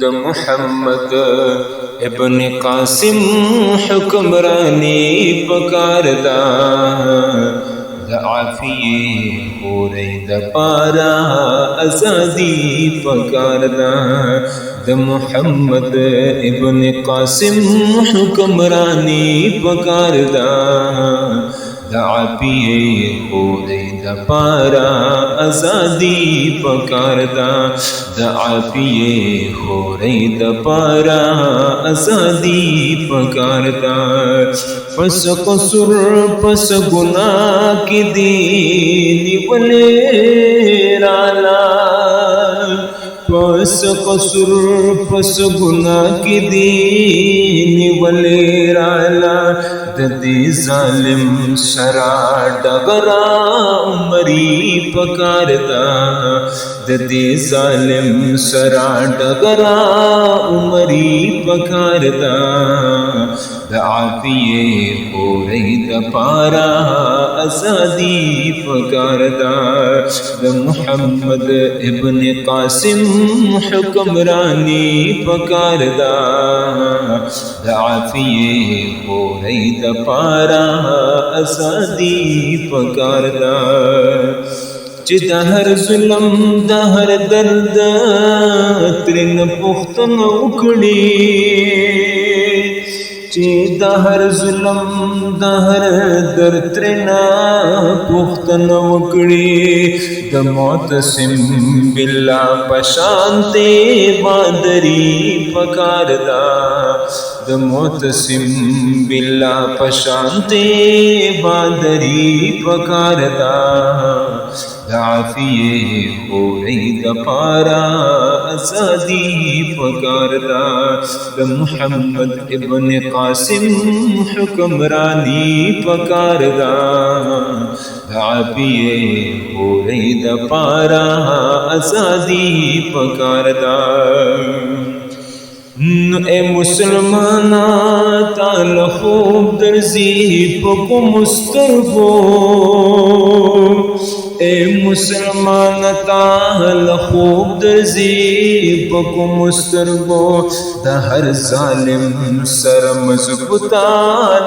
د محمد ابن قاسم حکمرانی پکار دا د عافیه پوری د پارا ازادی پکار دا د محمد ابن قاسم حکمرانی پکار دا د عافیه پوری د پارا ازادی پکار دا د عافیه پوری د پارا ازادی پکار دا پس قصور پس گناہ کی دینی بلے رالا پس قصور پس گناہ کی دینی بلے رالا ددی ظالم سرا ڈگرا عمری پکار دا ددی ظالم سرا ڈگرا عمری پکار دا د عافیه پوری د پارا ازادی پکار دا د محمد ابن قاسم حکمرانی پکار دا د عافیه پوری د پارا ازادی پکار دا چې د هر ظلم د هر درد ترن پختنه وکړي چې د هر ظلم د هر درد ترنا پختنه وکړي د معتصم بالله پشانته بادری پکار دا د معتصم بالله پشانته بادری پکار دا د عافیه پوری د پارا ازادی پکار دا د محمد ابن قاسم حکمرانی پکار دا د عافیه پوری د پارا ازادی پکار دا اے مسلمانا تال خوب درزی پکو مسترگو اے مسلمان تال خوب درزی پکو مسترگو دا ہر ظالم سر مضبوطا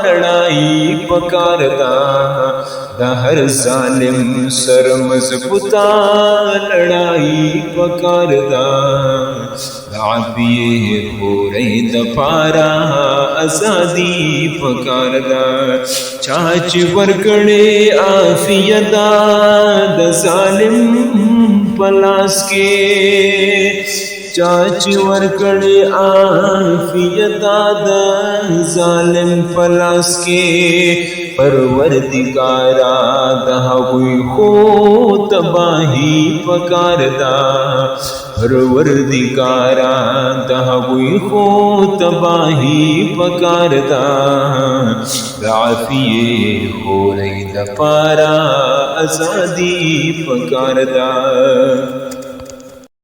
لڑائی پکار دا دا ہر ظالم سر مضبوطا لڑائی پکار دا عافیه پوری د پارا ازادی پکار دا چاچ ورکړې عافیه دا د ظالم پلاس کې چاچ ورکړې عافیه دا د ظالم پلاس کې پروردگارا د هغوی خو تباہی پکار دا پروردگارا د هغوی خو تباہی پکار دا د عافیه پوری د پارا ازادی پکار دا